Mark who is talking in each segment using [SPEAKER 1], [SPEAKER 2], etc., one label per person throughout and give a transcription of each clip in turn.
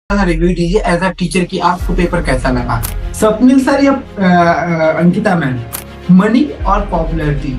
[SPEAKER 1] Review दीजिए as a teacher की आपको पेपर कैसा लगा। स्वप्निल सर या अंकिता मैम, मनी और पॉपुलैरिटी।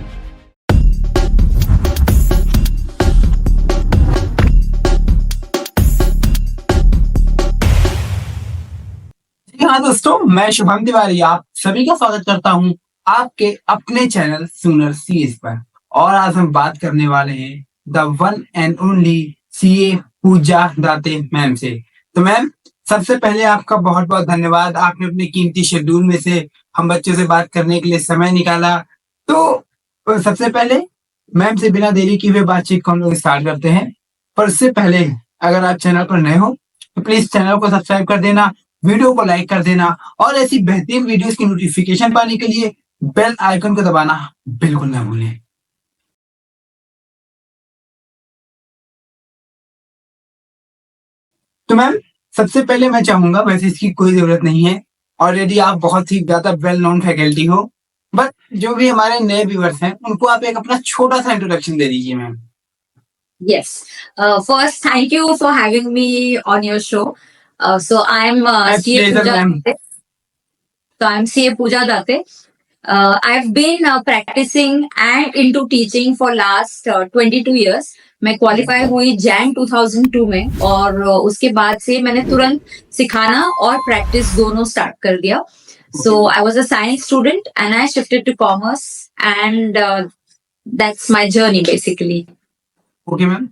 [SPEAKER 1] जी हाँ दोस्तों, मैं शुभम तिवारी आप सभी का स्वागत करता हूँ आपके अपने चैनल सूनर सीएस पर। और आज हम बात करने वाले हैं the one and only CA Pooja Date ma'am से। तो मैम, सबसे पहले आपका बहुत बहुत धन्यवाद, आपने अपने कीमती शेड्यूल में से हम बच्चों से बात करने के लिए समय निकाला। तो सबसे पहले मैम से बिना देरी किए हुए बातचीत को हम लोग स्टार्ट करते हैं। पर उससे पहले अगर आप चैनल पर नए हो तो प्लीज चैनल को सब्सक्राइब कर देना, वीडियो को लाइक कर देना और ऐसी बेहतरीन वीडियोस की नोटिफिकेशन पाने के लिए बेल आइकन को दबाना बिल्कुल ना भूलें। तो मैम, सबसे पहले मैं चाहूंगा, वैसे इसकी कोई जरूरत नहीं है, ऑलरेडी आप बहुत ही ज्यादा वेल नोन फैकल्टी हो, बट जो भी हमारे नए व्यूअर्स हैं उनको आप एक अपना छोटा सा इंट्रोडक्शन दे दीजिए ma'am.
[SPEAKER 2] Yes. First, thank you for having me on your show. So I'm CA
[SPEAKER 1] pleasure
[SPEAKER 2] Pooja
[SPEAKER 1] ma'am.
[SPEAKER 2] Date. So I'm CA Pooja Date. I've been practicing and into teaching for last 22 years. मैं qualify हुई जैन 2002 में और उसके बाद से मैंने तुरंत सिखाना और प्रैक्टिस दोनों स्टार्ट कर दिया. So I was a science student and I shifted to commerce and that's my journey basically.
[SPEAKER 1] Okay ma'am.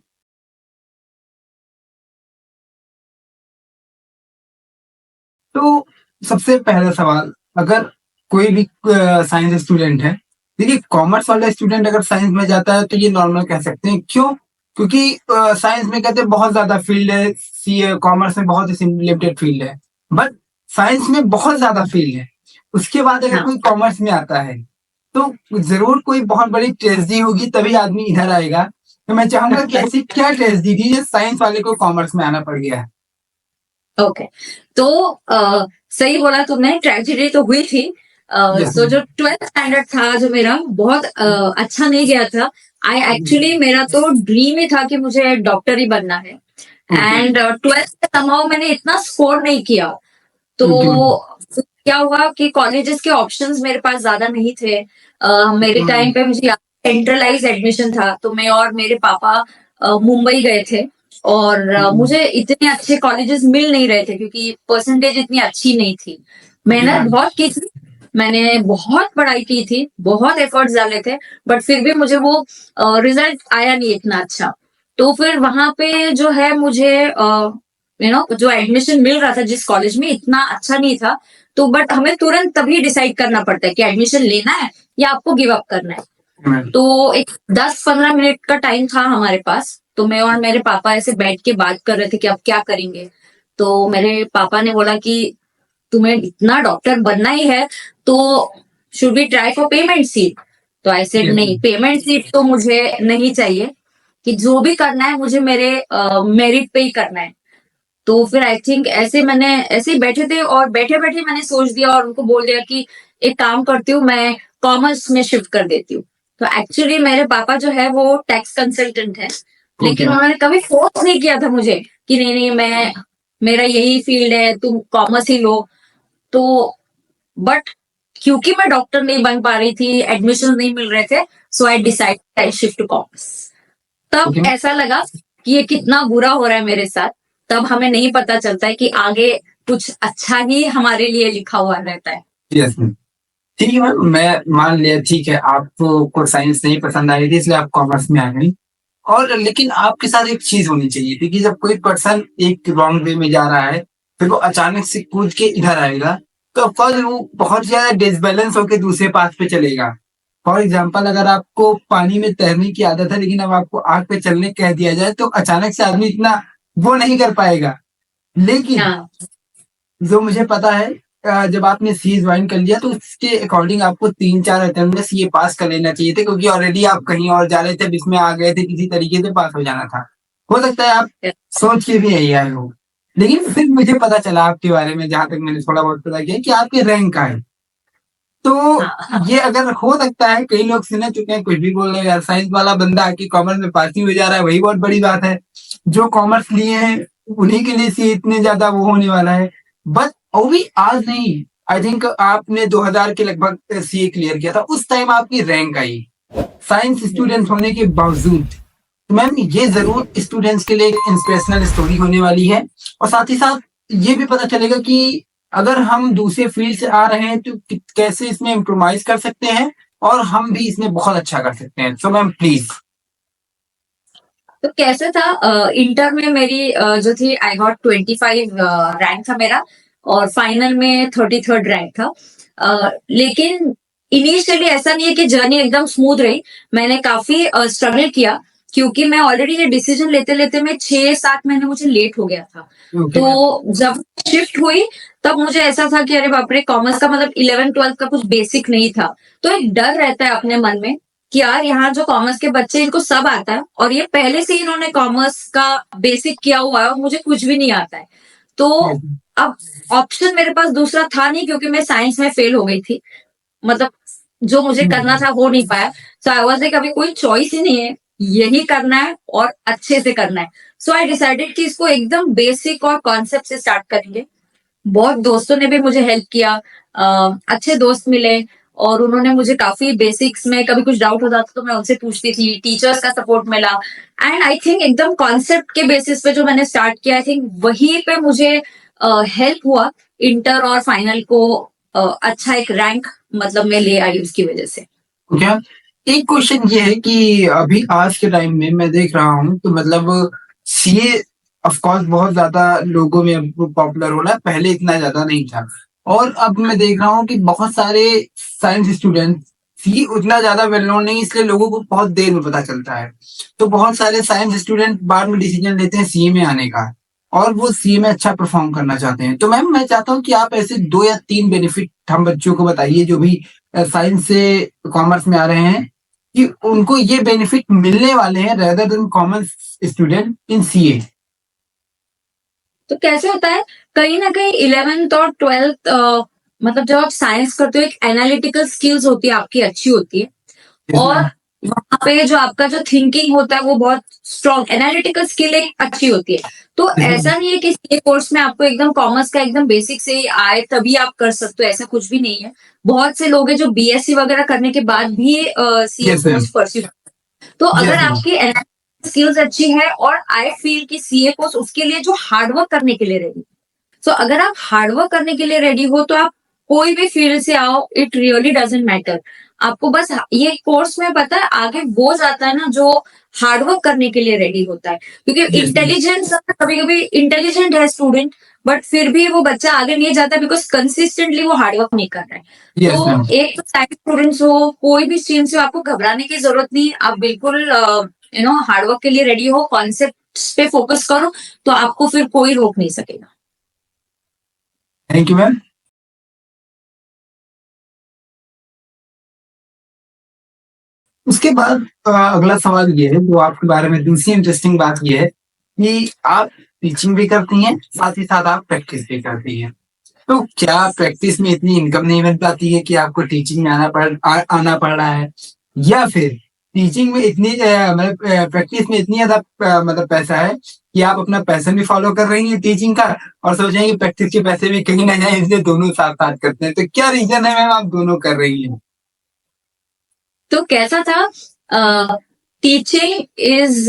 [SPEAKER 1] तो सबसे पहला सवाल, अगर कोई भी साइंस स्टूडेंट है, देखिए कॉमर्स वाला स्टूडेंट अगर साइंस में जाता है तो ये नॉर्मल कह सकते हैं, क्यों? क्योंकि साइंस में कहते हैं बहुत ज्यादा फील्ड है, सी कॉमर्स में बहुत ही लिमिटेड फील्ड है, बट साइंस में बहुत ज्यादा फील्ड है। उसके बाद अगर कोई कॉमर्स में आता है तो जरूर कोई बहुत बड़ी ट्रेजेडी होगी, तभी आदमी इधर आएगा। तो मैं चाहूंगा कि ऐसी क्या ट्रेजेडी थी जो साइंस वाले को कॉमर्स में आना पड़ गया है?
[SPEAKER 2] ओके, तो सही बोला तुमने, ट्रेजेडी तो हुई थी. सो जो 12th स्टैंडर्ड था जो मेरा बहुत अच्छा नहीं गया था. आई एक्चुअली मेरा तो ड्रीम ही था कि मुझे डॉक्टर ही बनना है एंड 12th में somehow मैंने इतना स्कोर नहीं किया. तो क्या हुआ कि कॉलेजेस के ऑप्शंस मेरे पास ज्यादा नहीं थे. मेरे टाइम पे मुझे सेंट्रलाइज एडमिशन था, तो मैं और मेरे पापा मुंबई गए थे और मुझे इतने अच्छे कॉलेजेस मिल नहीं रहे थे क्योंकि परसेंटेज इतनी अच्छी नहीं थी. मेहनत बहुत की थी, मैंने बहुत पढ़ाई की थी, बहुत एफर्ट्स डाले थे, बट फिर भी मुझे वो रिजल्ट आया नहीं इतना अच्छा. तो फिर वहां पे जो है मुझे जो एडमिशन मिल रहा था जिस कॉलेज में, इतना अच्छा नहीं था. तो बट हमें तुरंत तभी डिसाइड करना पड़ता है कि एडमिशन लेना है या आपको गिव अप करना है. तो एक 10-15 मिनट का टाइम था हमारे पास, तो मैं और मेरे पापा ऐसे बैठ के बात कर रहे थे कि अब क्या करेंगे. तो मेरे पापा ने बोला कि तुम्हें इतना डॉक्टर बनना ही है तो should we try for payment seat. तो आई सेड नहीं, पेमेंट सीट तो मुझे नहीं चाहिए, कि जो भी करना है मुझे मेरे मेरिट पे ही करना है. तो फिर आई थिंक ऐसे ही बैठे थे और बैठे बैठे मैंने सोच दिया और उनको बोल दिया कि एक काम करती हूँ, मैं कॉमर्स में शिफ्ट कर देती हूँ. तो एक्चुअली मेरे पापा जो है वो टैक्स कंसल्टेंट है, लेकिन उन्होंने कभी फोर्स नहीं किया था मुझे कि नहीं नहीं मैं मेरा यही फील्ड है, तुम कॉमर्स ही लो. तो बट क्योंकि मैं डॉक्टर नहीं बन पा रही थी, एडमिशन नहीं मिल रहे थे, so I decide I shift to commerce. तब ऐसा लगा कि ये कितना बुरा हो रहा है मेरे साथ. तब हमें नहीं पता चलता है कि आगे कुछ अच्छा ही हमारे लिए लिखा हुआ रहता है.
[SPEAKER 1] यस मैम, ठीक है मैम, मैं मान लिया, ठीक है, आपको साइंस नहीं पसंद आई थी इसलिए आप कॉमर्स में आ गई। और लेकिन आपके साथ एक चीज होनी चाहिए थी कि जब कोई पर्सन एक रॉन्ग वे में जा रहा है फिर वो अचानक से कूद के इधर आएगा तो ऑफकोर्स वो बहुत ज्यादा डिसबैलेंस होकर दूसरे पाथ पे चलेगा। फॉर एग्जाम्पल, अगर आपको पानी में तैरने की आदत है लेकिन अब आपको आग पे चलने कह दिया जाए तो अचानक से आदमी इतना वो नहीं कर पाएगा। लेकिन जो मुझे पता है, जब आपने सी ज्वाइन कर लिया तो उसके अकॉर्डिंग आपको 3-4 अटेम्प्ट में सीए पास कर लेना चाहिए थे, क्योंकि ऑलरेडी आप कहीं और जा रहे थे, इसमें आ गए थे, किसी तरीके से पास हो जाना था. हो सकता है आप सोच के भी यही आए हो, लेकिन फिर मुझे पता चला आपके बारे में, जहां तक मैंने थोड़ा बहुत पता किया, कि आपके रैंक का है. तो ये अगर हो सकता है, कई लोग सुने चुके हैं, कुछ भी बोल रहे हैं, यार साइंस वाला बंदा आके कॉमर्स में पास ही हो जा रहा है, वही बहुत बड़ी बात है. जो कॉमर्स लिए हैं उन्हीं के लिए सी इतने ज्यादा वो होने वाला है। बट वो भी आज नहीं, आई थिंक आपने 2000 के लगभग सीए क्लियर किया था, उस टाइम आपकी रैंक आई साइंस स्टूडेंट होने के बावजूद। तो मैम ये जरूर स्टूडेंट्स के लिए एक इंस्पिरेशनल स्टोरी होने वाली है, और साथ ही साथ ये भी पता चलेगा कि अगर हम दूसरे फील्ड से आ रहे हैं तो कैसे इसमें इम्प्रोवाइज कर सकते हैं, और हम भी इसमें बहुत अच्छा कर सकते हैं। So ma'am please.
[SPEAKER 2] तो कैसे था, इंटर में मेरी जो थी आई गॉट 25 रैंक था मेरा, और फाइनल में 33rd रैंक था। लेकिन इनिशियली ऐसा नहीं है कि जर्नी एकदम स्मूथ रही। मैंने काफी स्ट्रगल किया, क्योंकि मैं ऑलरेडी ये डिसीजन लेते लेते मैं 6-7 महीने मुझे लेट हो गया था।
[SPEAKER 1] Okay ma'am.
[SPEAKER 2] तो जब शिफ्ट हुई तब मुझे ऐसा था कि अरे बाप रे, कॉमर्स का मतलब 11th-12th का कुछ बेसिक नहीं था। तो एक डर रहता है अपने मन में कि यार यहाँ जो कॉमर्स के बच्चे इनको सब आता है, और ये पहले से ही इन्होंने कॉमर्स का बेसिक किया हुआ है और मुझे कुछ भी नहीं आता है। तो अब ऑप्शन मेरे पास दूसरा था नहीं, क्योंकि मैं साइंस में फेल हो गई थी। मतलब जो मुझे करना था हो नहीं पाया। सो आई वाज लाइक अभी कोई चॉइस ही नहीं है, यही करना है और अच्छे से करना है। सो आई डिसाइडेड कि इसको एकदम बेसिक और कॉन्सेप्ट से स्टार्ट करेंगे। बहुत दोस्तों ने भी मुझे हेल्प किया, अच्छे दोस्त मिले, और उन्होंने मुझे काफी बेसिक्स में कभी कुछ डाउट होता था तो मैं उनसे पूछती थी, टीचर्स का सपोर्ट मिला। एंड आई थिंक एकदम कॉन्सेप्ट के बेसिस पे जो मैंने स्टार्ट किया, आई थिंक वहीं पे मुझे हेल्प हुआ इंटर और फाइनल को अच्छा एक रैंक मतलब मैं ले आई उसकी वजह से।
[SPEAKER 1] क्या एक क्वेश्चन ये है कि अभी आज के टाइम में मैं देख रहा हूँ तो मतलब सीए ऑफ कोर्स बहुत ज्यादा लोगों में अब पॉपुलर हो रहा है, पहले इतना ज्यादा नहीं था। और अब मैं देख रहा हूँ कि बहुत सारे साइंस स्टूडेंट सीए उतना ज्यादा वेल नोन नहीं, इसलिए लोगों को बहुत देर में पता चलता है। तो बहुत सारे साइंस स्टूडेंट बाद में डिसीजन लेते हैं सीए में आने का, और वो सीए में अच्छा परफॉर्म करना चाहते हैं। तो मैम मैं चाहता हूँ कि आप ऐसे 2 या 3 बेनिफिट हम बच्चों को बताइए जो भी साइंस से कॉमर्स में आ रहे हैं, कि उनको ये बेनिफिट मिलने वाले हैं rather than commerce student in CA.
[SPEAKER 2] तो कैसे होता है, कहीं ना कहीं 11th और 12th मतलब जब आप साइंस करते हो, एक एनालिटिकल स्किल्स होती है आपकी, अच्छी होती है। और वहां पे जो आपका जो थिंकिंग होता है वो बहुत स्ट्रॉन्ग, एनालिटिकल स्किल एक अच्छी होती है। तो ऐसा नहीं है कि ये कोर्स में आपको एकदम कॉमर्स का एकदम बेसिक से ही आए तभी आप कर सकते हो, ऐसा कुछ भी नहीं है। बहुत से लोग हैं जो बीएससी वगैरह करने के बाद भी CA
[SPEAKER 1] yes ma'am.
[SPEAKER 2] Course pursue. तो अगर
[SPEAKER 1] यस मैम।
[SPEAKER 2] आपकी स्किल्स अच्छी है, और आई फील कि सीए कोर्स उसके लिए जो हार्डवर्क करने के लिए रेडी। सो अगर आप हार्डवर्क करने के लिए रेडी हो तो आप कोई भी फील्ड से आओ, इट रियली डजेंट मैटर। आपको बस ये कोर्स में पता है आगे वो जाता है ना जो हार्डवर्क करने के लिए रेडी होता है। क्योंकि
[SPEAKER 1] यस मैम।
[SPEAKER 2] इंटेलिजेंस, कभी कभी इंटेलिजेंट है स्टूडेंट, बट फिर भी वो बच्चा आगे नहीं जाता बिकॉज कंसिस्टेंटली वो हार्डवर्क नहीं कर रहा है।
[SPEAKER 1] Yes ma'am.
[SPEAKER 2] तो एक तो साइंस स्टूडेंट्स हो, कोई भी स्ट्रीम से हो, आपको घबराने की जरूरत नहीं। आप बिल्कुल हार्डवर्क के लिए रेडी हो, कॉन्सेप्ट पे फोकस करो, तो आपको फिर कोई रोक नहीं सकेगा।
[SPEAKER 1] Thank you ma'am. उसके बाद अगला सवाल ये है, जो आपके बारे में दूसरी इंटरेस्टिंग बात ये है कि आप टीचिंग भी करती हैं, साथ ही साथ आप प्रैक्टिस भी करती हैं। तो क्या प्रैक्टिस में इतनी इनकम नहीं मिल पाती है कि आपको टीचिंग में आना पड़ रहा है, या फिर टीचिंग में इतनी मतलब प्रैक्टिस में इतनी ज्यादा मतलब पैसा है कि आप अपना पैशन भी फॉलो कर रही हैं टीचिंग का, और सोच रही हैं कि प्रैक्टिस के पैसे भी कहीं ना जाए, इसलिए दोनों साथ साथ करते हैं। तो क्या रीजन है मैम आप दोनों कर रही हैं?
[SPEAKER 2] तो कैसा था, teaching is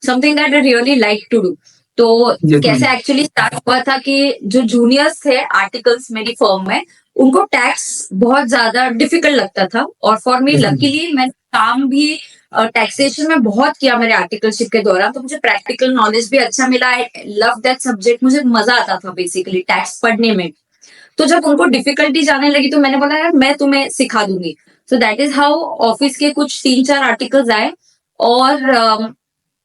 [SPEAKER 2] something that I really like to do. तो
[SPEAKER 1] Yes,
[SPEAKER 2] कैसे
[SPEAKER 1] ma'am.
[SPEAKER 2] एक्चुअली स्टार्ट हुआ था कि जो जूनियर्स थे आर्टिकल्स मेरी फर्म में, उनको टैक्स बहुत ज्यादा डिफिकल्ट लगता था, और for me
[SPEAKER 1] Yes, ma'am.
[SPEAKER 2] Luckily मैंने काम भी टैक्सेशन में बहुत किया मेरे आर्टिकलशिप के दौरान। तो मुझे प्रैक्टिकल नॉलेज भी अच्छा मिला। आई लव दैट सब्जेक्ट, मुझे मजा आता था बेसिकली टैक्स पढ़ने में। तो जब उनको डिफिकल्टी जाने लगी तो मैंने बोला यार मैं तुम्हें सिखा दूंगी। So that is how office के कुछ 3-4 आर्टिकल्स आए। और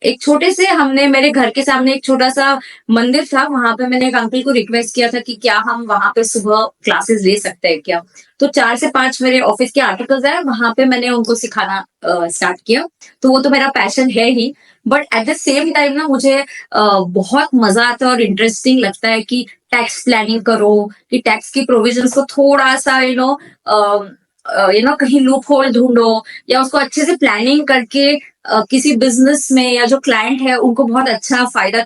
[SPEAKER 2] एक छोटे से हमने, मेरे घर के सामने एक छोटा सा मंदिर था, वहां पे मैंने एक अंकल को रिक्वेस्ट किया था कि क्या हम वहां पे सुबह क्लासेस ले सकते हैं क्या। तो 4 से 5 मेरे ऑफिस के आर्टिकल्स आए, वहां पे मैंने उनको सिखाना स्टार्ट किया। तो वो तो मेरा पैशन है ही, but at the same time ना मुझे बहुत मजा आता है और इंटरेस्टिंग लगता है कि टैक्स प्लानिंग करो, कि टैक्स की प्रोविजंस को थोड़ा सा कहीं लूप होल ढूंढो या उसको अच्छे से प्लानिंग करके किसी बिजनेस में या जो क्लाइंट है उनको बहुत अच्छा फायदा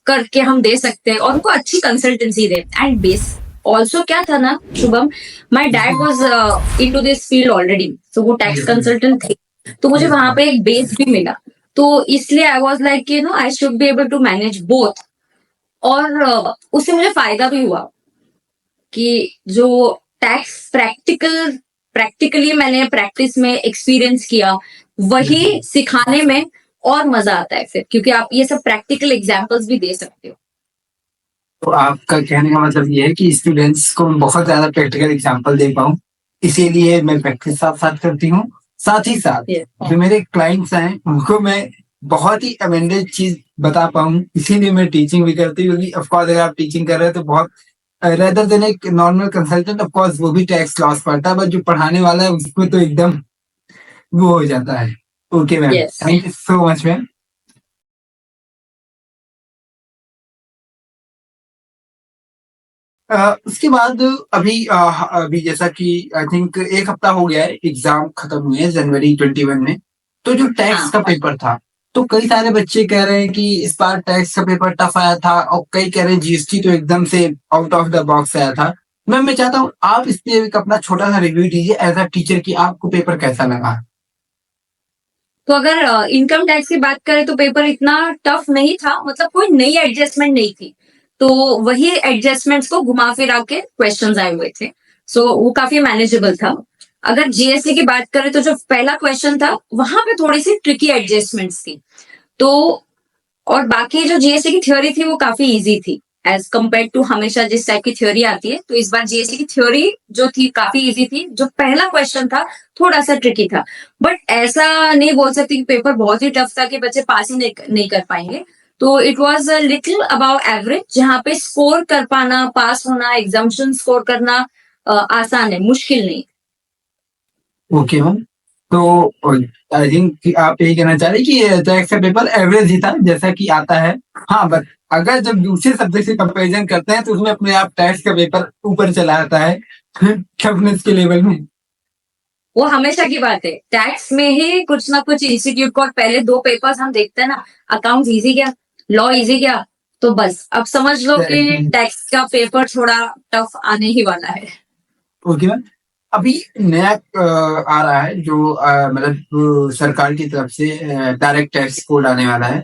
[SPEAKER 2] करके हम दे सकते हैं और उनको अच्छी कंसल्टेंसी दे। एंड बेस ऑल्सो क्या था ना Shubham, my dad was into this field already, तो वो टैक्स कंसल्टेंट थे, तो मुझे वहां पे एक बेस भी मिला। तो इसलिए I was like I should be able to manage both. और उससे मुझे फायदा भी हुआ कि जो टैक्स प्रैक्टिकली मैंने प्रैक्टिस में एक्सपीरियंस किया, वही सिखाने में और मजा आता है फिर, क्योंकि आप ये सब प्रैक्टिकल एग्जांपल्स भी दे सकते हो।
[SPEAKER 1] तो आपका कहने का मतलब ये है कि स्टूडेंट्स को मैं बहुत ज्यादा प्रैक्टिकल एग्जांपल दे पाऊँ, इसीलिए मैं प्रैक्टिस साथ साथ करती हूँ। साथ ही साथ जो मेरे क्लाइंट्स हैं उनको मैं बहुत ही अमेंडेड चीज बता पाऊँ, इसीलिए मैं टीचिंग भी करती हूँ। क्योंकि ऑफकोर्स अगर आप टीचिंग कर रहे हैं तो बहुत रेदर देन एक नॉर्मल कंसल्टेंट, ऑफकोर्स वो भी टैक्स लॉस पड़ता है, बट जो पढ़ाने वाला है उसको तो एकदम वो हो जाता है। Okay ma'am,
[SPEAKER 2] Yes.
[SPEAKER 1] Thank you so much ma'am. उसके बाद अभी जैसा कि आई थिंक एक हफ्ता हो गया है एग्जाम खत्म हुए हैं जनवरी 21 में। तो जो टैक्स
[SPEAKER 2] हाँ।
[SPEAKER 1] का पेपर था, तो कई सारे बच्चे कह रहे हैं कि इस बार टैक्स का पेपर टफ आया था, और कई कह रहे हैं जीएसटी तो एकदम से आउट ऑफ द बॉक्स आया था। मैम मैं चाहता हूँ आप इस पे एक अपना छोटा सा रिव्यू दीजिए एज अ टीचर कि आपको पेपर कैसा लगा।
[SPEAKER 2] तो अगर इनकम टैक्स की बात करें तो पेपर इतना टफ नहीं था, मतलब कोई नई एडजस्टमेंट नहीं थी, तो वही एडजस्टमेंट्स को घुमा फिरा के क्वेश्चंस आए हुए थे, सो वो काफी मैनेजेबल था। अगर जीएसटी की बात करें तो जो पहला क्वेश्चन था वहां पे थोड़ी सी ट्रिकी एडजस्टमेंट्स थी, तो और बाकी जो जीएसटी की थ्योरी थी वो काफी इजी थी एज कम्पेयर टू हमेशा जिस टाइप की थ्योरी आती है। तो इस बार जीएसटी की थ्योरी जो थी काफी इजी थी, जो पहला क्वेश्चन था थोड़ा सा ट्रिकी था, बट ऐसा नहीं बोल सकती कि पेपर बहुत ही टफ था कि बच्चे पास ही नहीं कर पाएंगे। तो it was a little above average, जहां पे स्कोर कर पाना, पास होना, एग्जाम्शन स्कोर करना आसान है, मुश्किल नहीं।
[SPEAKER 1] ओके मैम, तो आई थिंक कि आप यही कहना चाह रहे हैं कि टैक्स का पेपर एवरेज ही था जैसा कि आता है। हाँ, बट अगर जब दूसरे सब्जेक्ट से कंपैरिजन करते हैं तो उसमें अपने आप टैक्स का पेपर ऊपर चला आता है टफनेस के लेवल में।
[SPEAKER 2] वो हमेशा की बात है, टैक्स में ही कुछ ना कुछ इंस्टीट्यूट को पहले दो पेपर्स हम देखते हैं ना, अकाउंट इजी क्या, लॉ इजी क्या, तो बस अब समझ लो कि टैक्स का पेपर थोड़ा टफ आने ही वाला है।
[SPEAKER 1] ओके मैम, अभी नया आ रहा है जो मतलब सरकार की तरफ से डायरेक्ट टैक्स कोड आने वाला है।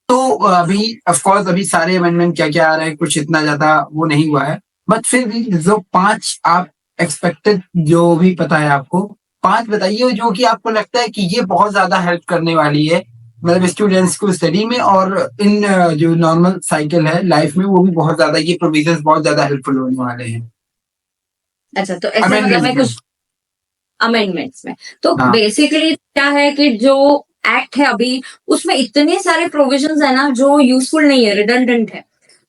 [SPEAKER 1] तो अभी ऑफकोर्स अभी सारे अमेंडमेंट क्या क्या आ रहे हैं, कुछ इतना ज्यादा वो नहीं हुआ है, बट फिर भी जो 5 आप एक्सपेक्टेड जो भी पता है आपको, 5 बताइए जो कि आपको लगता है कि ये बहुत ज्यादा हेल्प करने वाली है, मतलब स्टूडेंट्स को स्टडी में और इन जो नॉर्मल साइकिल है लाइफ में वो भी बहुत ज्यादा ये प्रोविजंस बहुत ज्यादा हेल्पफुल होने वाले हैं
[SPEAKER 2] अच्छा, तो ऐसे मतलब
[SPEAKER 1] अमेंडमेंट
[SPEAKER 2] मैं
[SPEAKER 1] में।
[SPEAKER 2] कुछ अमेंडमेंट्स में, तो
[SPEAKER 1] हाँ,
[SPEAKER 2] बेसिकली क्या है कि जो एक्ट है अभी, उसमें इतने सारे प्रोविजंस है ना जो यूजफुल नहीं है, रिडंडेंट है।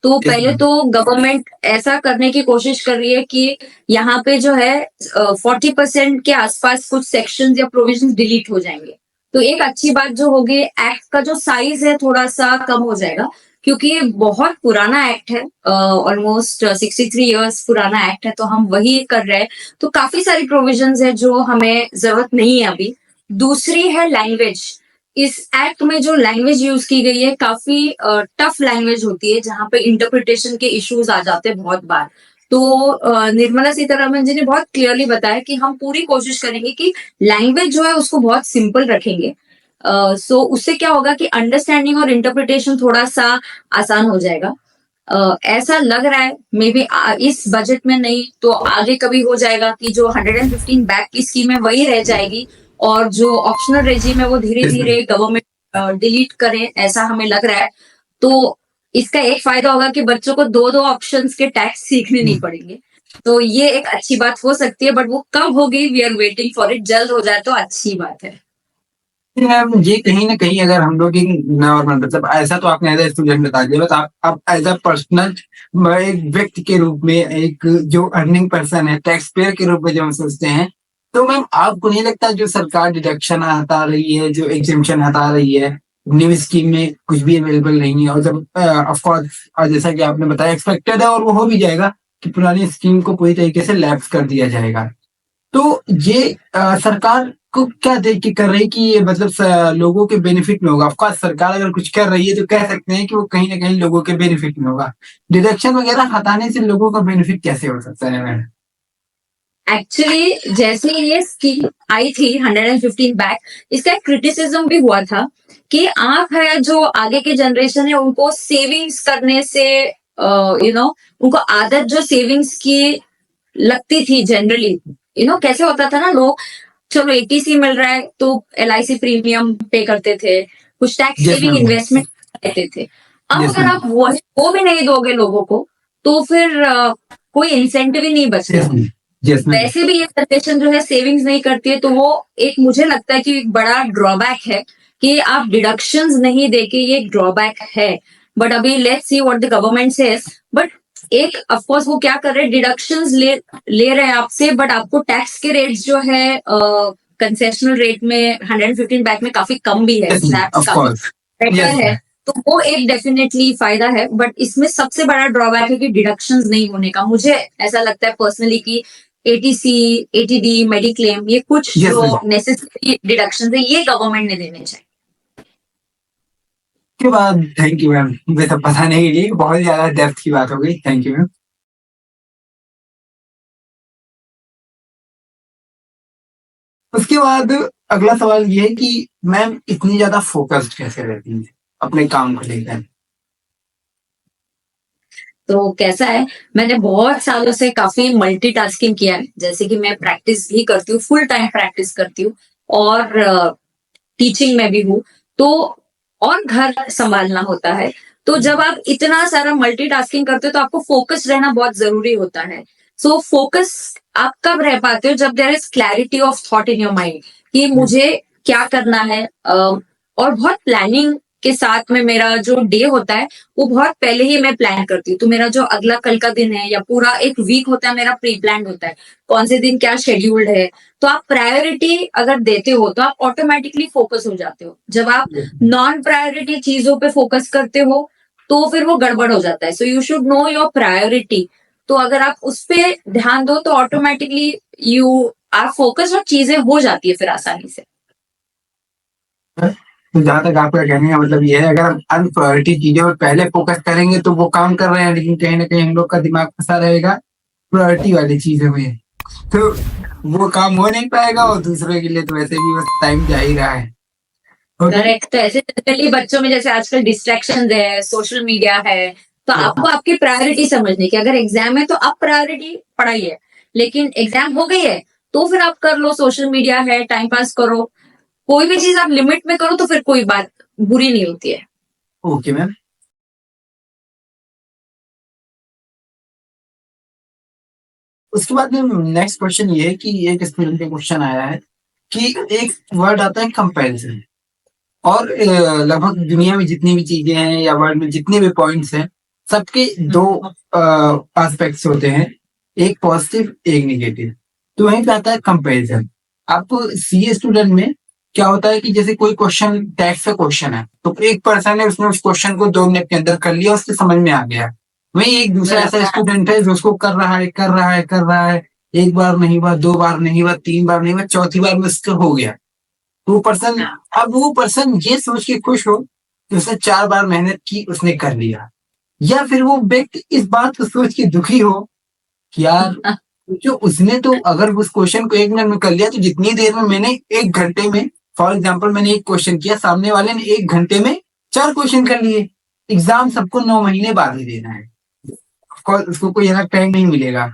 [SPEAKER 2] तो
[SPEAKER 1] yes,
[SPEAKER 2] पहले
[SPEAKER 1] ma'am.
[SPEAKER 2] तो गवर्नमेंट ऐसा करने की कोशिश कर रही है कि यहाँ पे जो है 40% के आसपास कुछ सेक्शन या प्रोविजन डिलीट हो जाएंगे। तो एक अच्छी बात जो होगी, एक्ट का जो साइज है थोड़ा सा कम हो जाएगा, क्योंकि ये बहुत पुराना एक्ट है, ऑलमोस्ट 63 ईयर्स पुराना एक्ट है, तो हम वही कर रहे हैं। तो काफी सारी प्रोविजंस है जो हमें जरूरत नहीं है अभी। दूसरी है लैंग्वेज, इस एक्ट में जो लैंग्वेज यूज की गई है काफी टफ लैंग्वेज होती है, जहां पे इंटरप्रिटेशन के इश्यूज आ जाते हैं बहुत बार। तो निर्मला सीतारमन जी ने बहुत क्लियरली बताया कि हम पूरी कोशिश करेंगे कि लैंग्वेज जो है उसको बहुत सिंपल रखेंगे। सो उससे क्या होगा कि अंडरस्टैंडिंग और इंटरप्रिटेशन थोड़ा सा आसान हो जाएगा। ऐसा लग रहा है मे बी इस बजट में नहीं तो आगे कभी हो जाएगा कि जो 115 बैक की स्कीम है वही रह जाएगी, और जो ऑप्शनल रेजिम है वो धीरे
[SPEAKER 1] Yes, ma'am.
[SPEAKER 2] धीरे गवर्नमेंट डिलीट करे, ऐसा हमें लग रहा है। तो इसका एक फायदा होगा कि बच्चों को दो दो ऑप्शंस के टैक्स सीखने नहीं पड़ेंगे, तो ये एक अच्छी बात हो सकती है, बट वो कब होगी, we are waiting for it. जल्द हो जाए तो अच्छी बात है।
[SPEAKER 1] मैम ये कहीं ना कहीं अगर हम लोग नॉर्मल मतलब ऐसा तो आपने एज ए स्टूडेंट बता दिया, बट आप एज अ पर्सनल एक व्यक्ति के रूप में, एक जो अर्निंग पर्सन है टैक्स पेयर के रूप में जब हम सोचते हैं, तो मैम आपको नहीं लगता जो सरकार डिडक्शन हटा रही है, जो एग्जेम्पशन हटा रही है, न्यू स्कीम में कुछ भी अवेलेबल नहीं है, और जब ऑफकोर्स जैसा कि आपने बताया एक्सपेक्टेड है और वो हो भी जाएगा कि पुरानी स्कीम को पूरी तरीके से लैप्स कर दिया जाएगा, तो ये सरकार को क्या देख के कर रही है कि ये मतलब लोगों के बेनिफिट में होगा? ऑफकोर्स सरकार अगर कुछ कर रही है तो कह सकते हैं कि वो कहीं ना कहीं लोगों के बेनिफिट में होगा। डिडक्शन वगैरह हटाने से लोगों का बेनिफिट कैसे हो सकता है मैडम?
[SPEAKER 2] एक्चुअली जैसे ही ये स्कीम आई थी 115 बैक, इसका एक क्रिटिसिज्म भी हुआ था कि आप है जो आगे के जनरेशन है उनको सेविंग्स करने से उनको आदत जो सेविंग्स की लगती थी जनरली, कैसे होता था ना, लोग चलो एटीसी मिल रहा है तो एलआईसी प्रीमियम पे करते थे, कुछ tax
[SPEAKER 1] yes
[SPEAKER 2] saving
[SPEAKER 1] ma'am.
[SPEAKER 2] Investment करते थे। अब
[SPEAKER 1] यस
[SPEAKER 2] अगर
[SPEAKER 1] मैम।
[SPEAKER 2] आप वो भी नहीं दोगे लोगों को तो फिर कोई इंसेंटिव ही नहीं
[SPEAKER 1] यस
[SPEAKER 2] बचता।
[SPEAKER 1] मैम। Yes ma'am.
[SPEAKER 2] वैसे भी ये जनरेशन जो है सेविंग्स नहीं करती है, तो वो एक मुझे लगता है कि एक बड़ा ड्रॉबैक है कि आप डिडक्शंस नहीं देके, ये एक ड्रॉबैक है। बट अभी let's see what the government says. But एक ऑफ कोर्स वो क्या कर रहे हैं, डिडक्शंस ले रहे हैं आपसे, बट आपको टैक्स के रेट्स जो है कंसेशनल रेट में 115 बैक में काफी कम भी है,
[SPEAKER 1] यस मैम।
[SPEAKER 2] स्लैब्स
[SPEAKER 1] ऑफ
[SPEAKER 2] काफी
[SPEAKER 1] कोर्स।
[SPEAKER 2] बेटर
[SPEAKER 1] यस
[SPEAKER 2] है।
[SPEAKER 1] मैम।
[SPEAKER 2] तो वो एक डेफिनेटली फायदा है, बट इसमें सबसे बड़ा ड्रॉबैक है कि डिडक्शंस नहीं होने का। मुझे ऐसा लगता है पर्सनली कि एटीसी, एटीडी, मेडिक्लेम, ये कुछ
[SPEAKER 1] यस
[SPEAKER 2] जो
[SPEAKER 1] मैम।
[SPEAKER 2] नेसेसरी डिडक्शन है ये गवर्नमेंट ने देने चाहिए।
[SPEAKER 1] के बाद थैंक यू मैम, मुझे सब बताने के लिए बहुत ज्यादा डेप्थ की बात हो गई। Thank you ma'am. उसके बाद अगला सवाल ये है कि मैम इतनी ज्यादा फोकस्ड कैसे रहती है अपने काम को लेकर?
[SPEAKER 2] तो कैसा है, मैंने बहुत सालों से काफी मल्टीटास्किंग किया है, जैसे कि मैं प्रैक्टिस भी करती हूँ, फुल टाइम प्रैक्टिस करती हूँ, और टीचिंग में भी हूँ, तो और घर संभालना होता है। तो जब आप इतना सारा मल्टीटास्किंग करते हो तो आपको फोकस रहना बहुत जरूरी होता है। सो फोकस आप कब रह पाते हो, जब there is clarity of thought in your mind कि मुझे क्या करना है। और बहुत प्लानिंग के साथ में मेरा जो डे होता है वो बहुत पहले ही मैं प्लान करती हूँ। तो मेरा जो अगला कल का दिन है या पूरा एक वीक होता है मेरा प्री प्लान होता है, कौन से दिन क्या शेड्यूल्ड है। तो आप प्रायोरिटी अगर देते हो तो आप ऑटोमेटिकली फोकस हो जाते हो। जब आप नॉन प्रायोरिटी चीजों पे फोकस करते हो तो फिर वो गड़बड़ हो जाता है। So you should know your priority. तो अगर आप उस पे ध्यान दो तो ऑटोमेटिकली यू आर फोकस, और चीजें हो जाती है फिर आसानी से।
[SPEAKER 1] तो जहाँ तक आपका कहने का मतलब ये है, अगर हम अनप्रायोरिटी चीजों पर पहले फोकस करेंगे तो वो काम कर रहे हैं, लेकिन कहीं ना कहीं हम लोग का दिमाग फंसा रहेगा प्रायोरिटी वाली चीजों में, तो वो काम हो नहीं पाएगा और दूसरे के लिए तो वैसे भी बस टाइम जा ही रहा है। ओके।
[SPEAKER 2] करेक्ट। तो ऐसे जनरली बच्चों में जैसे आजकल डिस्ट्रैक्शन है, सोशल मीडिया है, तो आपको आपकी प्रायोरिटी समझनी कि अगर एग्जाम है तो आप प्रायोरिटी पढ़ाई है, लेकिन एग्जाम हो गई है तो फिर आप कर लो, सोशल मीडिया है, टाइम पास करो। कोई भी चीज आप लिमिट में करो तो फिर कोई बात बुरी नहीं होती है।
[SPEAKER 1] Okay ma'am. उसके बाद में नेक्स्ट क्वेश्चन ये है कि एक स्टूडेंट का क्वेश्चन आया है कि एक वर्ड आता है कंपैरिजन, और लगभग दुनिया में जितनी भी चीजें हैं या वर्ल्ड में जितने भी पॉइंट्स हैं, सबके दो एस्पेक्ट्स होते हैं, एक पॉजिटिव एक नेगेटिव। तो वहीं पे आता है कंपैरिजन। आप सीए स्टूडेंट में क्या होता है कि जैसे कोई क्वेश्चन, टैक्स का क्वेश्चन है, तो एक पर्सन है उसने उस क्वेश्चन को 2 मिनट के अंदर कर लिया, उसके समझ में आ गया। वहीं एक दूसरा ऐसा स्टूडेंट है जो उसको कर रहा है कर रहा है कर रहा है, एक बार नहीं हुआ, 2 बार नहीं हुआ, 3 बार नहीं हुआ, चौथी बार में उसका हो गया। वो पर्सन, अब वो पर्सन ये सोच के खुश हो कि उसने 4 बार मेहनत की, उसने कर लिया, या फिर वो व्यक्ति इस बात को सोच के दुखी हो कि यार जो उसने तो अगर उस क्वेश्चन को 1 मिनट में कर लिया, तो जितनी देर में मैंने 1 घंटे में, फॉर एग्जाम्पल मैंने एक क्वेश्चन किया, सामने वाले ने 1 घंटे में 4 क्वेश्चन कर लिए। एग्जाम सबको 9 महीने बाद ही देना है, उसको कोई अलग टाइम नहीं मिलेगा।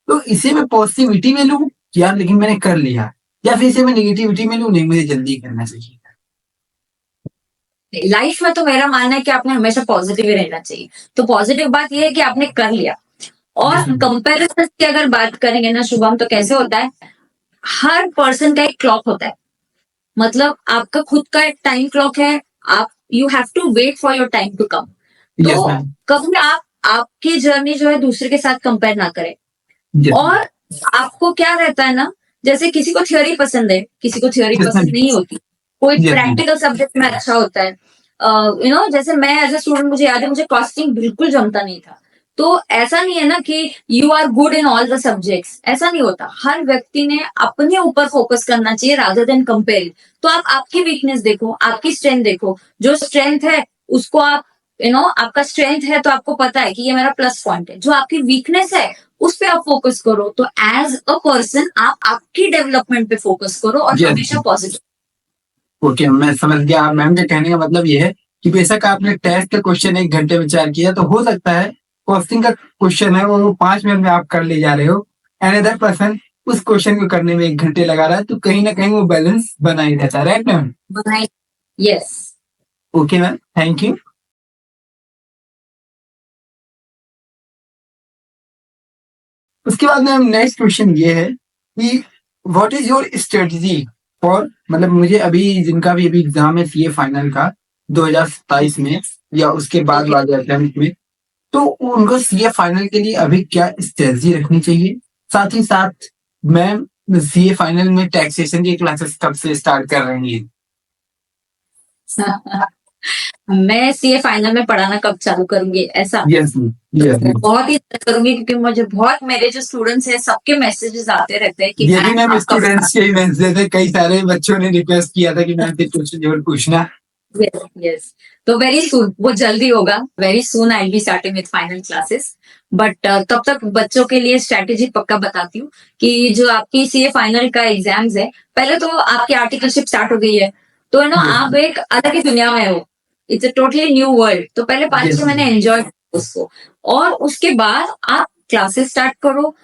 [SPEAKER 1] तो इसे मैं पॉजिटिविटी में लूं यार लेकिन मैंने कर लिया, या फिर इसे मैं निगेटिविटी में लूं नहीं मुझे जल्दी करना चाहिए?
[SPEAKER 2] लाइफ में तो मेरा मानना है कि आपने हमेशा पॉजिटिव ही रहना चाहिए। तो पॉजिटिव बात यह है कि आपने कर लिया। और कंपैरिजन की अगर बात करेंगे ना शुभम, तो कैसे होता है, हर पर्सन का एक क्लॉक होता है। मतलब आपका खुद का एक टाइम क्लॉक है। आप you have to wait for your time to come.
[SPEAKER 1] Yes
[SPEAKER 2] तो
[SPEAKER 1] मैम।
[SPEAKER 2] कभी आप आपकी जर्नी जो है दूसरे के साथ कंपेयर ना करें।
[SPEAKER 1] यस
[SPEAKER 2] और आपको क्या रहता है ना, जैसे किसी को थ्योरी पसंद है, किसी को थ्योरी
[SPEAKER 1] मैम।
[SPEAKER 2] पसंद नहीं होती, कोई
[SPEAKER 1] यस मैम।
[SPEAKER 2] प्रैक्टिकल सब्जेक्ट में अच्छा होता है। जैसे मैं एज ए स्टूडेंट, मुझे याद है मुझे कॉस्टिंग बिल्कुल जमता नहीं था। तो ऐसा नहीं है ना कि you are good in all the subjects, ऐसा नहीं होता। हर व्यक्ति ने अपने ऊपर फोकस करना चाहिए रादर देन कंपेयर। तो आप आपकी वीकनेस देखो, आपकी स्ट्रेंथ देखो। जो स्ट्रेंथ है उसको आप आपका स्ट्रेंथ है तो आपको पता है कि ये मेरा प्लस पॉइंट है। जो आपकी वीकनेस है उस पे आप फोकस करो। तो एज अ पर्सन आप आपकी डेवलपमेंट पे फोकस करो और
[SPEAKER 1] Yes.
[SPEAKER 2] हमेशा पॉजिटिव।
[SPEAKER 1] ओके, मैं समझ गया। मैम के कहने का मतलब ये है कि बेशक आपने टेस्ट का क्वेश्चन 1 घंटे में तैयार किया, तो हो सकता है कॉस्टिंग का क्वेश्चन है वो 5 मिनट में आप कर ले जा रहे हो, एंड अदर पर्सन उस क्वेश्चन को करने में 1 घंटे लगा रहा है, तो कहीं ना कहीं वो बैलेंस बना ही रहता है। Right ma'am?
[SPEAKER 2] बनाए। Yes.
[SPEAKER 1] Okay ma'am, thank you. उसके बाद मैम नेक्स्ट क्वेश्चन ये है कि what is your strategy for, मतलब मुझे अभी जिनका भी अभी एग्जाम है सीए फाइनल का 2027 में या उसके बाद वाले अटेम्प्ट में, तो उनको सीए फाइनल के लिए अभी क्या स्ट्रेटजी रखनी चाहिए? साथ ही साथ मैम सीए फाइनल में टैक्सेशन की क्लासेस कब से स्टार्ट कर रही हैं?
[SPEAKER 2] मैं सीए फाइनल में पढ़ाना कब चालू करूंगी ऐसा?
[SPEAKER 1] Yes yes.
[SPEAKER 2] बहुत ही करूंगी क्योंकि मुझे बहुत, मेरे जो स्टूडेंट्स हैं सबके मैसेजेस आते रहते हैं कि
[SPEAKER 1] ये भी मैम स्टूडेंट्स के ही मैसेज थे, कई सारे बच्चों ने रिक्वेस्ट किया था कि मैम से क्वेश्चन जरूर पूछना।
[SPEAKER 2] यस। तो वेरी सून, वो जल्दी होगा। Very soon I be starting with final classes. But तब तक बच्चों के लिए स्ट्रेटेजी पक्का बताती हूँ कि जो आपकी सीए फाइनल का एग्जाम्स है, पहले तो आपकी आर्टिकलशिप स्टार्ट हो गई है, तो
[SPEAKER 1] Yes.
[SPEAKER 2] आप एक अलग ही दुनिया में हो। It's a totally new world. तो पहले 5-6
[SPEAKER 1] Yes.
[SPEAKER 2] महीने एंजॉय उसको, और उसके बाद आप क्लासेस स्टार्ट करो।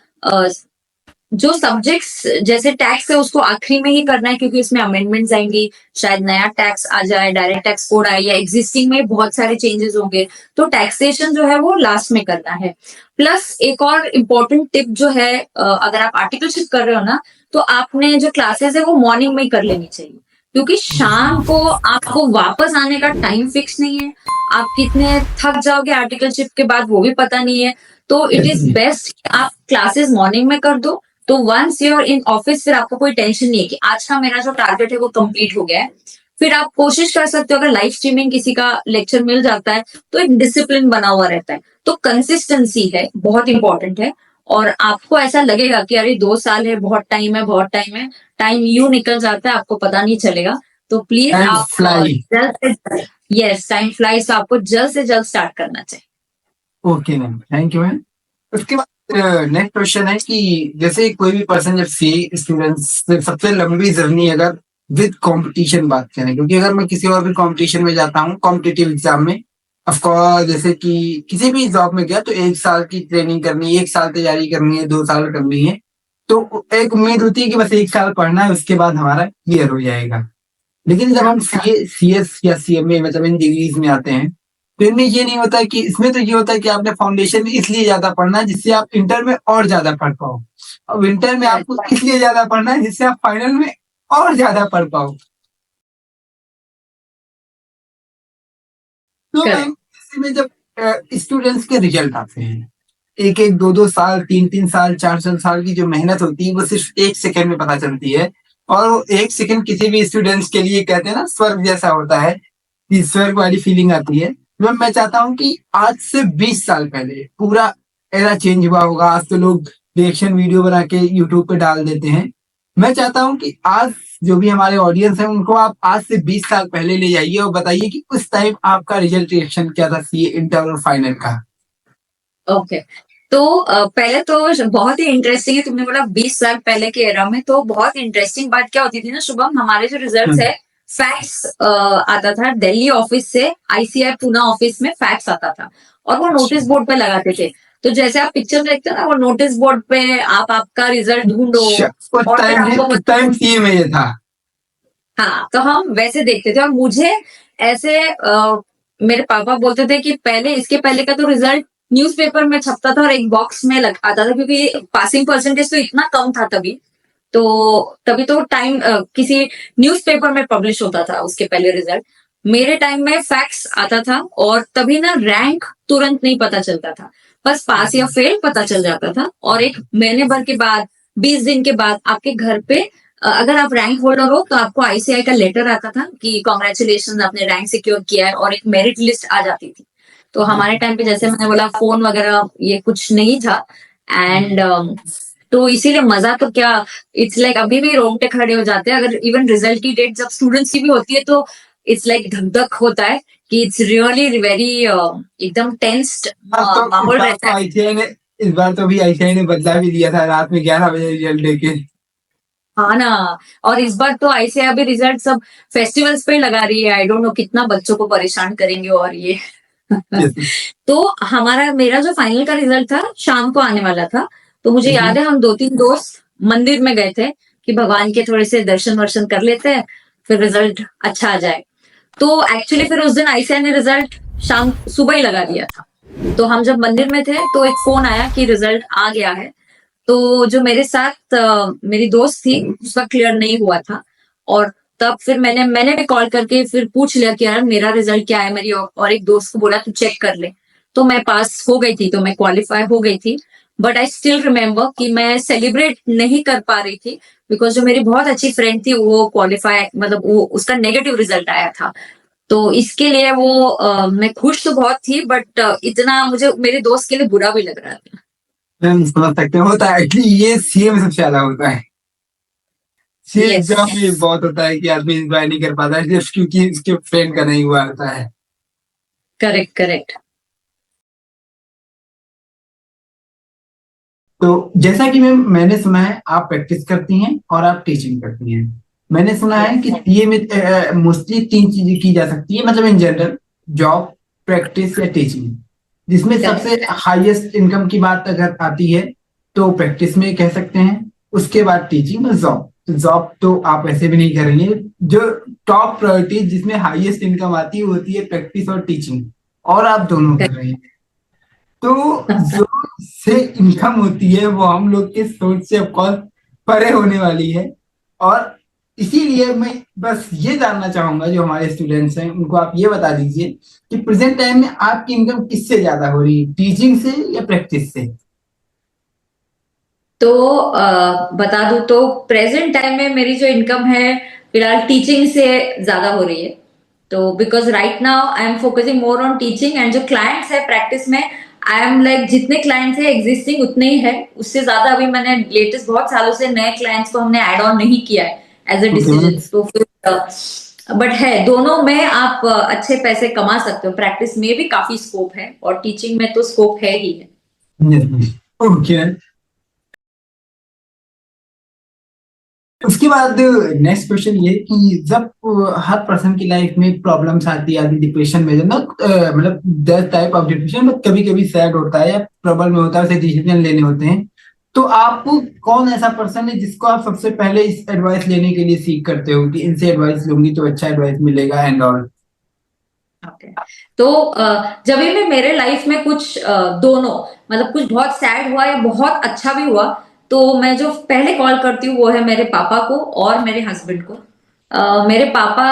[SPEAKER 2] जो सब्जेक्ट्स जैसे टैक्स है उसको आखिरी में ही करना है, क्योंकि इसमें अमेंडमेंट्स आएंगी, शायद नया टैक्स आ जाए, डायरेक्ट टैक्स कोड आए, या एग्जिस्टिंग में बहुत सारे चेंजेस होंगे, तो टैक्सेशन जो है वो लास्ट में करना है। प्लस एक और इम्पोर्टेंट टिप जो है, अगर आप आर्टिकलशिप कर रहे हो ना, तो आपने जो क्लासेस है वो मॉर्निंग में ही कर लेनी चाहिए, क्योंकि शाम को आपको वापस आने का टाइम फिक्स नहीं है। आप कितने थक जाओगे आर्टिकलशिप के बाद वो भी पता नहीं है। तो इट इज बेस्ट आप क्लासेस मॉर्निंग में कर दो। तो वंस यूर इन ऑफिस, फिर आपको कोई टेंशन नहीं है कि आज का मेरा जो टारगेट है वो कंप्लीट हो गया है। फिर आप कोशिश कर सकते हो, अगर लाइव स्ट्रीमिंग किसी का लेक्चर मिल जाता है तो एक डिसिप्लिन बना हुआ रहता है। तो कंसिस्टेंसी है, बहुत इंपॉर्टेंट है। और आपको ऐसा लगेगा कि अरे 2 साल है, बहुत टाइम है, बहुत टाइम है, टाइम यूं निकल जाता है, आपको पता नहीं चलेगा। तो प्लीज
[SPEAKER 1] Time
[SPEAKER 2] आप
[SPEAKER 1] fly.
[SPEAKER 2] जल्द से, यस, टाइम फ्लाइज, तो आपको जल्द से जल्द स्टार्ट करना चाहिए।
[SPEAKER 1] Okay ma'am, thank you ma'am. उसके बाद नेक्स्ट क्वेश्चन है कि जैसे कोई भी पर्सन जब सी स्टूडेंट्स सबसे लंबी जर्नी अगर विद कंपटीशन बात करें, क्योंकि अगर मैं किसी और भी कंपटीशन में जाता हूँ कॉम्पिटिटिव एग्जाम में, ऑफकोर्स जैसे कि किसी भी जॉब में गया तो 1 साल की ट्रेनिंग करनी है, 1 साल तैयारी करनी है, 2 साल करनी है, तो एक उम्मीद होती है कि बस 1 साल पढ़ना है, उसके बाद हमारा क्लियर हो जाएगा। लेकिन जब हम CS या CMA मतलब इन डिग्रीज में आते हैं, तो इनमें ये नहीं होता है कि, इसमें तो ये होता है कि आपने फाउंडेशन में इसलिए ज्यादा पढ़ना है जिससे आप इंटर में और ज्यादा पढ़ पाओ, और विंटर में आपको इसलिए ज्यादा पढ़ना है जिससे आप फाइनल में और ज्यादा पढ़ पाओ। तो
[SPEAKER 2] Correct.
[SPEAKER 1] इसमें जब स्टूडेंट्स के रिजल्ट आते हैं, 1-1, 2-2 साल, 3-3 साल, 4-4 साल की जो मेहनत होती है वो सिर्फ 1 सेकंड में पता चलती है, और वो 1 सेकंड किसी भी स्टूडेंट्स के लिए कहते हैं ना स्वर्ग जैसा होता है, कि स्वर्ग वाली फीलिंग आती है। मैं चाहता हूँ कि आज से 20 साल पहले पूरा एरा चेंज हुआ होगा। आज तो लोग रिएक्शन वीडियो बना के यूट्यूब पे डाल देते हैं। मैं चाहता हूँ कि आज जो भी हमारे ऑडियंस है उनको आप आज से 20 साल पहले ले जाइए और बताइए कि उस टाइम आपका रिजल्ट रिएक्शन क्या था सीए इंटर और फाइनल का।
[SPEAKER 2] ओके। तो पहले तो बहुत ही इंटरेस्टिंग है, तुमने बोला 20 साल पहले के एरा में, तो बहुत इंटरेस्टिंग बात क्या होती थी ना शुभम, हमारे जो रिजल्ट्स है, फैक्स आता था दिल्ली ऑफिस से, आईसीआई पूना ऑफिस में फैक्स आता था, और वो नोटिस बोर्ड पे लगाते थे। तो जैसे आप पिक्चर में देखते हो ना, वो नोटिस बोर्ड पे आप आपका रिजल्ट ढूंढो, और फिर आपको
[SPEAKER 1] टाइम सीए में ये था।
[SPEAKER 2] हाँ, तो हम वैसे देखते थे। और मुझे ऐसे मेरे पापा बोलते थे कि पहले, इसके पहले का तो रिजल्ट न्यूज़पेपर में छपता था और एक बॉक्स में आता था, क्योंकि पासिंग परसेंटेज तो इतना कम था तभी। तो तभी तो टाइम किसी न्यूज़पेपर में पब्लिश होता था उसके पहले रिजल्ट। मेरे टाइम में फैक्स आता था, और तभी ना रैंक तुरंत नहीं पता चलता था, बस पास या फेल पता चल जाता था। और एक महीने भर के बाद, 20 दिन के बाद आपके घर पे, अगर आप रैंक होल्डर हो तो आपको आईसीआई का लेटर आता था कि कॉन्ग्रेचुलेशन, आपने रैंक सिक्योर किया है, और एक मेरिट लिस्ट आ जाती थी। तो हमारे टाइम पे जैसे मैंने बोला फोन वगैरह ये कुछ नहीं था एंड तो इसीलिए मजा तो क्या, इट्स लाइक अभी भी रोंगटे खड़े हो जाते हैं अगर इवन रिजल्ट की डेट जब स्टूडेंट्स की भी होती है तो इट्स लाइक धक धक होता है कि इट्स रियली वेरी एकदम टेंस्ड
[SPEAKER 1] अब तो इस
[SPEAKER 2] माहौल
[SPEAKER 1] बार
[SPEAKER 2] रहता
[SPEAKER 1] तो
[SPEAKER 2] है।
[SPEAKER 1] आईसीआई ने इस बार तो भी आईसीआई ने बदला भी दिया था, रात में 11 बजे रिजल्ट देके।
[SPEAKER 2] हाँ ना, और इस बार तो आईसीआई अभी रिजल्ट सब फेस्टिवल्स पे लगा रही है, आई डोंट नो कितना बच्चों को परेशान करेंगे और ये
[SPEAKER 1] Yes.
[SPEAKER 2] तो हमारा मेरा जो फाइनल का रिजल्ट था शाम को आने वाला था, तो मुझे याद
[SPEAKER 1] हम्म।
[SPEAKER 2] है हम 2-3 दोस्त मंदिर में गए थे कि भगवान के थोड़े से दर्शन वर्शन कर लेते हैं फिर रिजल्ट अच्छा आ जाए। तो एक्चुअली फिर उस दिन आईसीआई ने रिजल्ट शाम सुबह ही लगा दिया था, तो हम जब मंदिर में थे तो एक फोन आया कि रिजल्ट आ गया है। तो जो मेरे साथ मेरी दोस्त थी उसका क्लियर नहीं हुआ था, और तब फिर मैंने भी कॉल करके फिर पूछ लिया कि यार मेरा रिजल्ट क्या है, मेरी और एक दोस्त को बोला तू चेक कर ले। तो मैं पास हो गई थी, तो मैं क्वालिफाई हो गई थी, बट आई स्टिल रिमेम्बर कि मैं सेलिब्रेट नहीं कर पा रही थी बिकॉज जो मेरी बहुत अच्छी फ्रेंड थी वो क्वालिफाई मतलब वो उसका नेगेटिव रिजल्ट आया था। तो इसके लिए वो मैं खुश तो बहुत थी बट इतना मुझे मेरे दोस्त के लिए बुरा भी लग रहा था।
[SPEAKER 1] हम समझ सकते हैं, होता है एक्चुअली, ये सीए में सबसे ज्यादा होता है। सीए
[SPEAKER 2] यस,
[SPEAKER 1] एग्जाम में बहुत होता है कि आदमी एंजॉय नहीं कर पाता है जस्ट क्योंकि उसके फ्रेंड का नहीं हुआ होता है।
[SPEAKER 2] Correct correct.
[SPEAKER 1] तो जैसा कि मैंने सुना है आप प्रैक्टिस करती हैं और आप टीचिंग करती हैं। मैंने सुना है कि सीए में मोस्टली 3 चीजें की जा सकती है, मतलब इन जनरल जॉब, प्रैक्टिस या टीचिंग, जिसमें सबसे हाईएस्ट इनकम की बात अगर आती है तो प्रैक्टिस में कह सकते हैं, उसके बाद टीचिंग और जॉब। तो जॉब तो आप ऐसे भी नहीं करेंगे, जो टॉप प्रायोरिटी जिसमें हाईएस्ट इनकम आती है वो होती है प्रैक्टिस और टीचिंग, और आप दोनों कर रहे हैं। तो जो से इनकम होती है वो हम लोग के सोच से ऑफकोर्स परे होने वाली है, और इसीलिए मैं बस ये जानना चाहूंगा जो हमारे स्टूडेंट्स हैं उनको आप ये बता दीजिए कि प्रेजेंट टाइम में आपकी इनकम किससे ज्यादा हो रही है, टीचिंग से या प्रैक्टिस से?
[SPEAKER 2] तो बता दूं तो प्रेजेंट टाइम में मेरी जो इनकम है फिलहाल टीचिंग से ज्यादा हो रही है। तो because right now I am focusing more on teaching and जो क्लाइंट्स है प्रैक्टिस में आई एम लाइक जितने क्लाइंट्स है एग्जिस्टिंग उतने ही है, उससे ज्यादा अभी मैंने लेटेस्ट बहुत सालों से नए क्लाइंट्स को हमने ऐड ऑन नहीं किया है एज अ
[SPEAKER 1] ओके
[SPEAKER 2] डिसीजन। तो फिर बट है दोनों में आप अच्छे पैसे कमा सकते हो, प्रैक्टिस में भी काफी स्कोप है और टीचिंग में तो स्कोप है ही है।
[SPEAKER 1] Ma'am, okay. उसके बाद नेक्स्ट क्वेश्चन ये कि जब हर पर्सन की लाइफ में प्रॉब्लम्स आती है, डिप्रेशन में, नॉट मतलब that type of depression, but कभी कभी सैड होता है या प्रॉब्लम में होता है, उसे डिसीजन लेने होते हैं, तो आप कौन ऐसा पर्सन है जिसको आप सबसे पहले इस एडवाइस लेने के लिए सीख करते हो कि इनसे एडवाइस लूंगी तो अच्छा एडवाइस मिलेगा एंड ऑल?
[SPEAKER 2] Okay. तो जब भी मैं मेरे लाइफ में कुछ दोनों मतलब कुछ बहुत सैड हुआ या बहुत अच्छा भी हुआ तो मैं जो पहले कॉल करती हूँ वो है मेरे पापा को और मेरे हस्बैंड को। मेरे पापा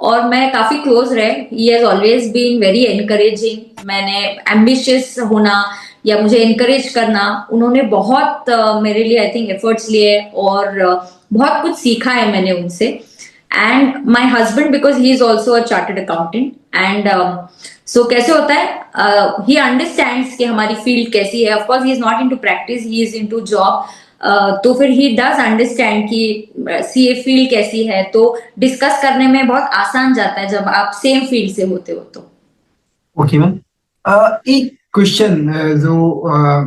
[SPEAKER 2] और मैं काफी क्लोज रहे, he has always been very encouraging. मैंने एम्बिशियस होना या मुझे एनकरेज करना उन्होंने बहुत मेरे लिए आई थिंक एफर्ट्स लिए और बहुत कुछ सीखा है मैंने उनसे। And my husband because he is also a chartered accountant and so कैसे होता है ही अंडरस्टैंड्स कि हमारी फील्ड कैसी है। Of course he is not into practice, he is into job. तो फिर ही डज अंडरस्टैंड कि सीए फील्ड कैसी है, तो डिस्कस करने में बहुत आसान जाता है जब आप सेम फील्ड से होते हो तो।
[SPEAKER 1] ओके मैम, एक क्वेश्चन जो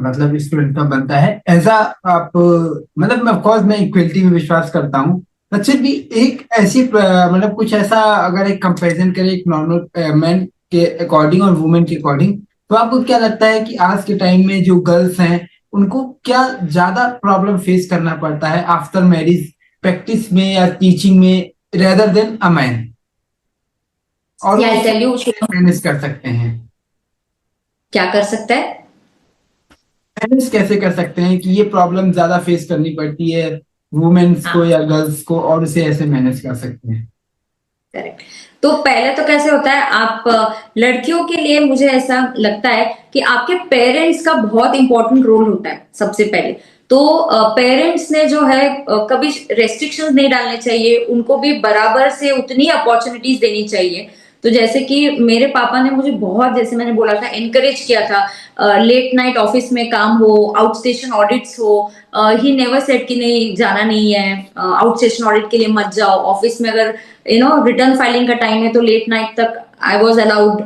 [SPEAKER 1] मतलब स्टूडेंट का बनता है एज आ, आप मतलब मैं ऑफकोर्स मैं इक्वलिटी में विश्वास करता हूँ, बट फिर भी एक ऐसी मतलब कुछ ऐसा अगर एक कंपैरिजन करें एक नॉर्मल मैन के अकॉर्डिंग और वुमेन के अकॉर्डिंग, तो आपको क्या लगता है कि आज के टाइम में जो गर्ल्स हैं उनको क्या ज्यादा प्रॉब्लम फेस करना पड़ता है आफ्टर मैरिज, प्रैक्टिस में या टीचिंग में, रेदर देन अ मैन, और वो
[SPEAKER 2] आई टेल यू
[SPEAKER 1] मैनेज कर सकते हैं?
[SPEAKER 2] क्या कर सकता है।
[SPEAKER 1] मैनेज कैसे कर सकते हैं कि ये प्रॉब्लम ज्यादा फेस करनी पड़ती है वुमेन्स को
[SPEAKER 2] हाँ
[SPEAKER 1] या गर्ल्स को, और उसे ऐसे मैनेज कर सकते हैं?
[SPEAKER 2] करेक्ट। तो पहले तो कैसे होता है आप लड़कियों के लिए मुझे ऐसा लगता है कि आपके पेरेंट्स का बहुत इंपॉर्टेंट रोल होता है सबसे पहले। तो पेरेंट्स ने जो है कभी रेस्ट्रिक्शंस नहीं डालने चाहिए, उनको भी बराबर से उतनी अपॉर्चुनिटीज देनी चाहिए। तो जैसे कि मेरे पापा ने मुझे बहुत, जैसे मैंने बोला था, एनकरेज किया था। लेट नाइट ऑफिस में काम हो, आउट स्टेशन ऑडिट्स हो, ही नेवर सेड कि नहीं जाना नहीं है, आउट स्टेशन ऑडिट के लिए मत जाओ। ऑफिस में अगर रिटर्न फाइलिंग का टाइम है तो लेट नाइट तक I was allowed.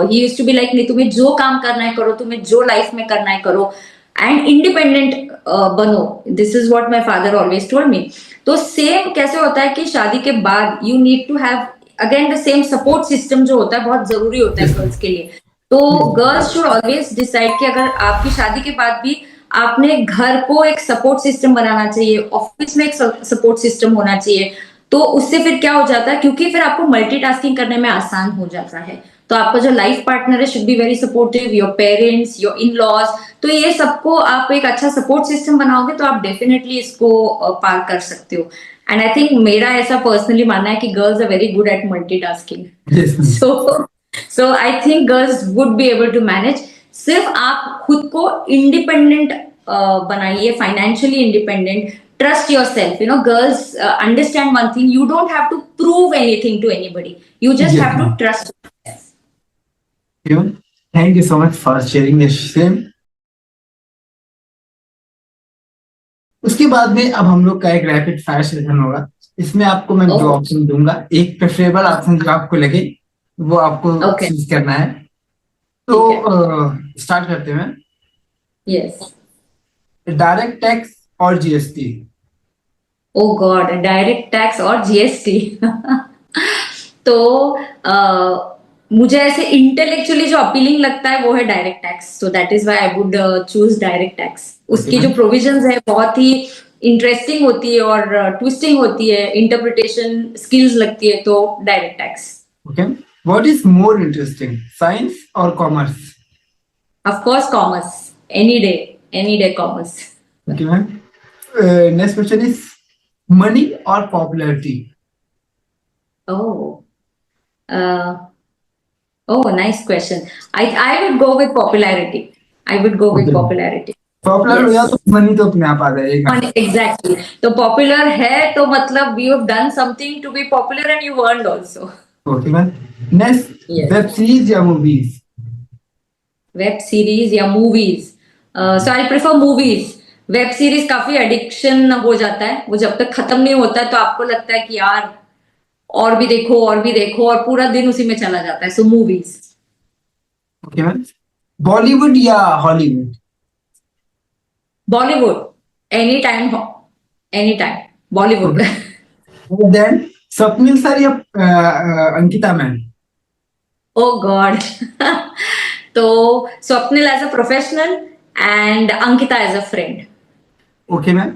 [SPEAKER 2] He used to be like, नहीं तुम्हें जो काम करना है करो, तुम्हें जो लाइफ में करना है करो, एंड इंडिपेंडेंट बनो। This is what my father always told me. तो सेम कैसे होता है कि शादी के बाद you need to have again the same support system जो होता है, बहुत जरूरी होता है गर्ल्स के लिए। तो गर्ल्स शुड ऑलवेज डिसाइड कि अगर आपकी शादी के बाद भी आपने घर को एक सपोर्ट सिस्टम बनाना चाहिए, ऑफिस में एक सपोर्ट सिस्टम होना चाहिए। तो उससे फिर क्या हो जाता है, क्योंकि फिर आपको मल्टीटास्किंग करने में आसान हो जाता है। तो आपका जो लाइफ पार्टनर है should be very supportive, your parents, your in laws. तो ये सबको आप एक अच्छा सपोर्ट सिस्टम बनाओगे तो आप डेफिनेटली इसको पार कर सकते हो। एंड आई थिंक मेरा ऐसा पर्सनली मानना है कि girls are very good at multitasking. So I think girls would be able to manage. सिर्फ आप खुद को इंडिपेंडेंट बनाइए, financially independent. Trust yourself. Girls understand one thing: you don't have to prove anything to anybody. You just have to trust yourself.
[SPEAKER 1] Thank you so much for sharing this same. उसके बाद में अब हम लोग का एक rapid fire session होगा। इसमें आपको मैं दो ऑप्शन दूंगा, एक प्रेफरेबल ऑप्शन जो आपको लगे वो आपको चूज करना है। तो स्टार्ट करते हैं।
[SPEAKER 2] यस।
[SPEAKER 1] डायरेक्ट टैक्स और जीएसटी।
[SPEAKER 2] ओ गॉड, डायरेक्ट टैक्स और जीएसटी। तो मुझे ऐसे इंटेलेक्चुअली जो अपीलिंग लगता है वो है direct tax. So that is why I would choose direct tax. उसकी जो प्रोविजंस है बहुत ही इंटरेस्टिंग होती है और ट्विस्टिंग होती है, इंटरप्रिटेशन स्किल्स लगती है। तो direct tax.
[SPEAKER 1] Okay, what is more interesting, science और commerce?
[SPEAKER 2] Of course commerce, any day commerce.
[SPEAKER 1] Okay ma'am, next question is money और popularity?
[SPEAKER 2] Oh, nice question. I would go with popularity.
[SPEAKER 1] Popular हो गया तो money तो अपने आप आ जाएगा।
[SPEAKER 2] Exactly. तो पॉपुलर है तो मतलब you have done something to be popular and you earned also.
[SPEAKER 1] Okay ma'am, next web series या मूवीज?
[SPEAKER 2] वेब सीरीज या movies? So I prefer movies. Web series काफी एडिक्शन हो जाता है, वो जब तक खत्म नहीं होता है तो आपको लगता है कि यार और भी देखो और पूरा दिन उसी में चला जाता है। So movies.
[SPEAKER 1] Okay ma'am, Bollywood या Hollywood?
[SPEAKER 2] Bollywood, any time Bollywood.
[SPEAKER 1] Then Swapnil sir या अंकिता मैम?
[SPEAKER 2] Oh God. तो Swapnil as a professional and Ankita as a friend.
[SPEAKER 1] Okay ma'am,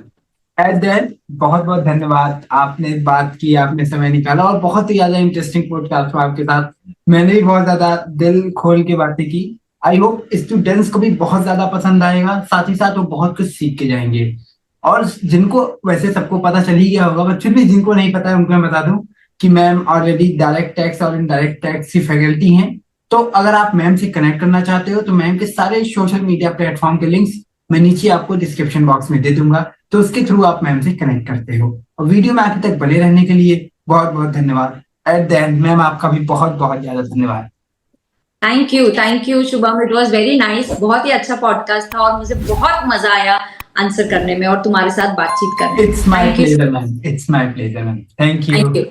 [SPEAKER 1] at that बहुत बहुत धन्यवाद, आपने बात की, आपने समय निकाला और बहुत ही ज्यादा इंटरेस्टिंग पॉडकास्ट हुआ आपके साथ। मैंने भी बहुत ज्यादा दिल खोल के बातें की। आई होप स्टूडेंट्स को भी बहुत ज्यादा पसंद आएगा, साथ ही साथ वो बहुत कुछ सीख के जाएंगे। और जिनको वैसे सबको पता चल ही गया होगा, बट फिर भी जिनको नहीं पता है उनको मैं बता दूं कि मैम ऑलरेडी डायरेक्ट टैक्स और इनडायरेक्ट टैक्स की फैकल्टी हैं। तो अगर आप मैम से कनेक्ट करना चाहते हो तो मैम के सारे सोशल मीडिया प्लेटफॉर्म के लिंक्स मैं नीचे आपको डिस्क्रिप्शन बॉक्स में दे दूंगा, तो उसके थ्रू आप मैम से कनेक्ट करते हो। और वीडियो में आखिर तक बने रहने के लिए बहुत बहुत धन्यवाद। एट द एंड मैम आपका भी बहुत बहुत ज्यादा धन्यवाद।
[SPEAKER 2] Thank you Shubham, it was very nice. बहुत ही अच्छा पॉडकास्ट था और मुझे बहुत मजा आया आंसर करने में और तुम्हारे साथ बातचीत करने में।
[SPEAKER 1] It's my pleasure ma'am, it's my pleasure ma'am. Thank you.